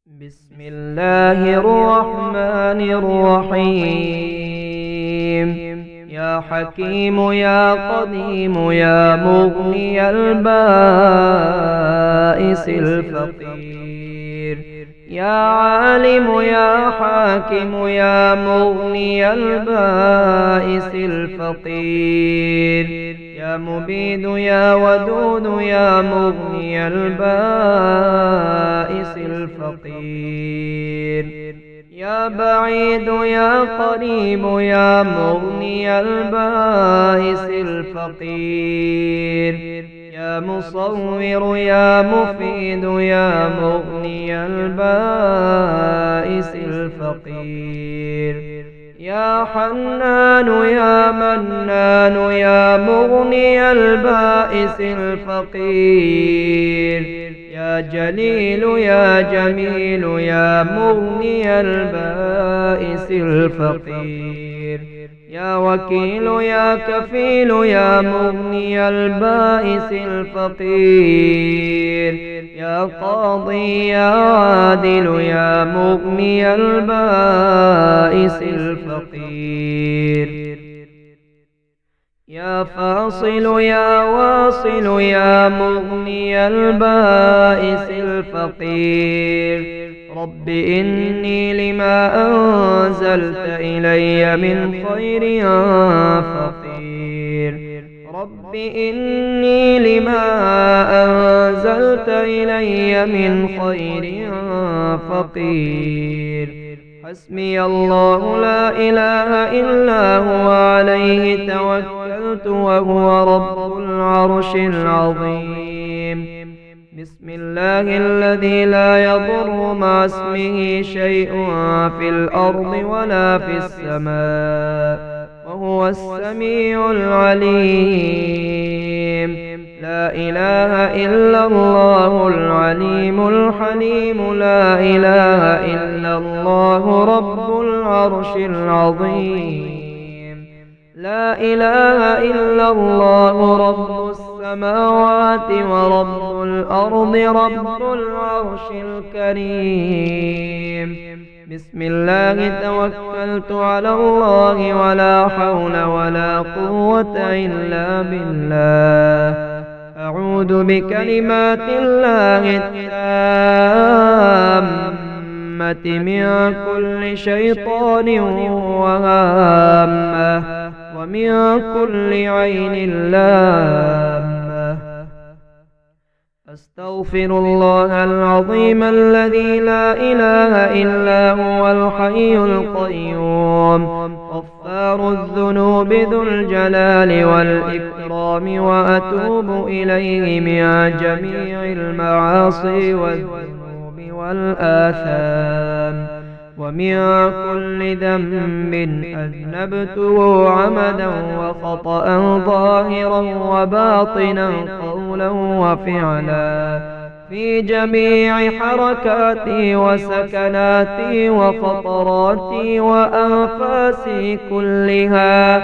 بسم الله الرحمن الرحيم. يا حكيم يا قديم يا مغني البائس الفقير، يا عالم يا حاكم يا مغني البائس الفقير، يا مبيد يا ودود يا مغني البائس الفقير، يا بعيد يا قريب يا مغني البائس الفقير، يا مصور يا مفيد يا مغني البائس الفقير، يا حنان يا منان يا مغني البائس الفقير، يا جليل يا جميل يا مغني البائس الفقير، يا وكيل يا كفيل يا مغني البائس الفقير، يا قاضي يا عادل يا مغني البائس الفقير، يا فاصل يا واصل يا مغني البائس الفقير. رب إني لما أنزلت إلي من خير فقير، رب إني لما أنزلت إلي من خير فقير. حسبي الله لا إله إلا هو عليه توكلت وهو رب العرش العظيم. بسم الله الذي لا يضر مع اسمه شيء في الأرض ولا في السماء وهو السميع العليم. لا إله إلا الله العليم الحليم، لا إله إلا الله رب العرش العظيم. لا إله إلا الله رب السماوات ورب الأرض رب العرش الكريم. بسم الله توكلت على الله ولا حول ولا قوة إلا بالله. أعوذ بكلمات الله التامة من كل شيطان وهامة ومن كل عين لامة. أستغفر الله العظيم الذي لا إله إلا هو الحي القيوم غفار الذنوب ذو الجلال والإكرام، وأتوب إليه من جميع المعاصي والذنوب والآثام ومن كل ذنب أذنبته عمدا وخطأ ظاهرا وباطنا قولا وفعلا في جميع حركاتي وسكناتي وخطراتي وأنفاسي كلها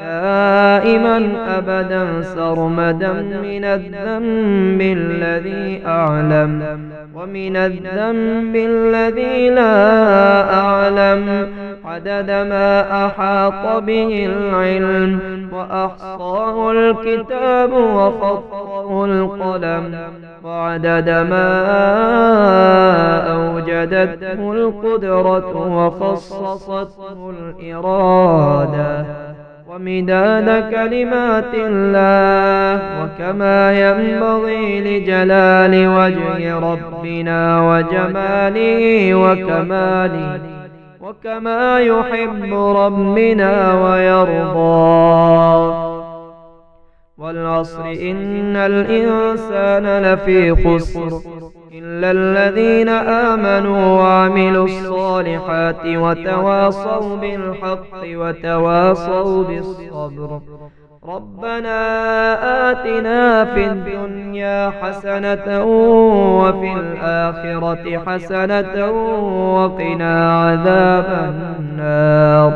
دائما أبدا سرمدا من الذنب الذي أعلم ومن الذنب الذي لا أعلم، عدد ما أحاط به العلم وأحصاه الكتاب وخطه القلم، وعدد ما أوجدته القدرة وخصصته الإرادة، ومداد كلمات الله، وكما ينبغي لجلال وجه ربنا وجماله وكماله، وكما يحب ربنا ويرضى. والعصر إن الإنسان لفي خسر إلا الذين آمنوا وعملوا الصالحات وتواصوا بالحق وتواصوا بالصبر. ربنا آتنا في الدنيا حسنة وفي الآخرة حسنة وقنا عذاب النار.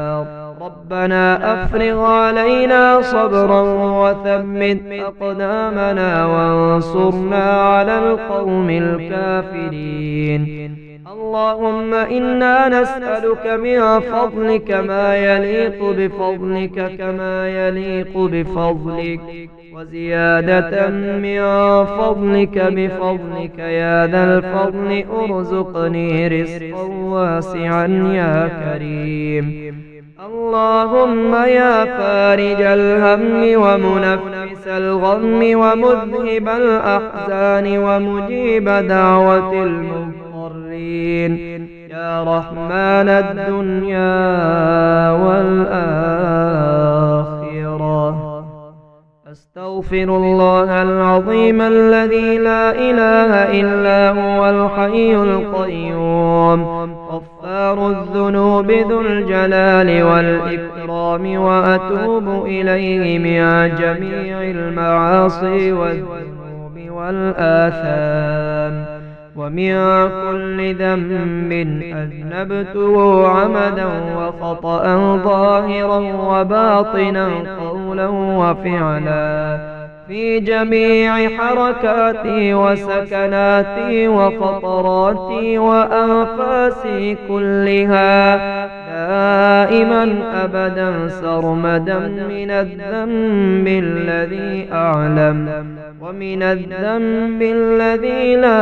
ربنا أفرغ علينا صبرا وثبت أقدامنا وانصرنا على القوم الكافرين. اللهم إنا نسألك من فضلك ما يليق بفضلك كما يليق بفضلك، وزيادة من فضلك بفضلك يا ذا الفضل ارزقني رزقا واسعا يا كريم. اللهم يا فارج الهم ومنفس الغم ومذهب الأحزان ومجيب دعوة المضطرين، يا رحمن الدنيا والآخرة. أستغفر الله العظيم الذي لا إله إلا هو الحي القيوم غفار الذنوب ذو الجلال والإكرام، وأتوب إليه من جميع المعاصي والذنوب والآثام، ومن كل ذنب أذنبته عمدا وخطأ ظاهرا وباطنا قولا وفعلا، في جميع حركاتي وسكناتي وخطراتي وأنفاسي كلها، دائما أبدا سرمدا، من الذنب الذي أعلم ومن الذنب الذي لا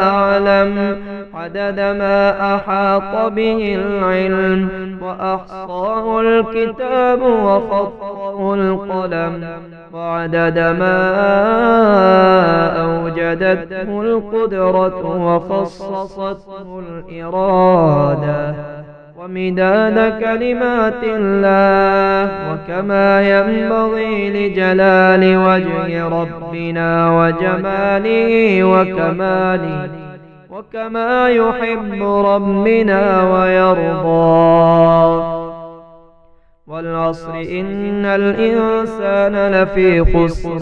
أعلم، عدد ما أحاط به العلم وأحصاه الكتاب وخطه القلم، وعدد ما أوجدته القدرة وخصصته الإرادة، ومداد كلمات الله، وكما ينبغي لجلال وجه ربنا وجماله وكماله، وكما يحب ربنا ويرضى. والعصر إن الإنسان لفي خسر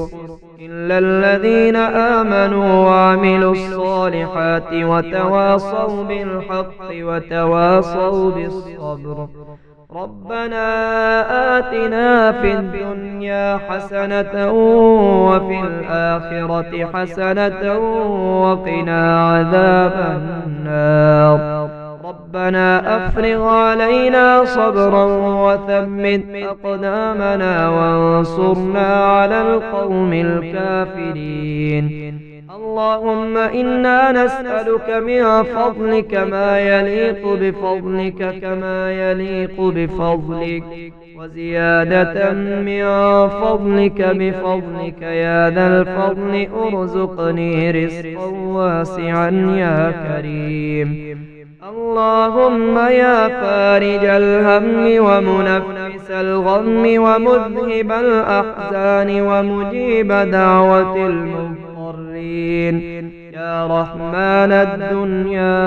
إلا الذين آمنوا وعملوا الصالحات وتواصوا بالحق وتواصوا بالصبر. ربنا آتنا في الدنيا حسنة وفي الآخرة حسنة وقنا عذاب النار. ربنا أفرغ علينا صبرا وثبت أقدامنا وانصرنا على القوم الكافرين. اللهم إنا نسألك من فضلك ما يليق بفضلك كما يليق بفضلك، وزيادة من فضلك بفضلك يا ذا الفضل ارزقني رزقا واسعا يا كريم. اللهم يا فارج الهم ومنفس الغم ومذهب الأحزان ومجيب دعوة المضطرين، يا رحمن الدنيا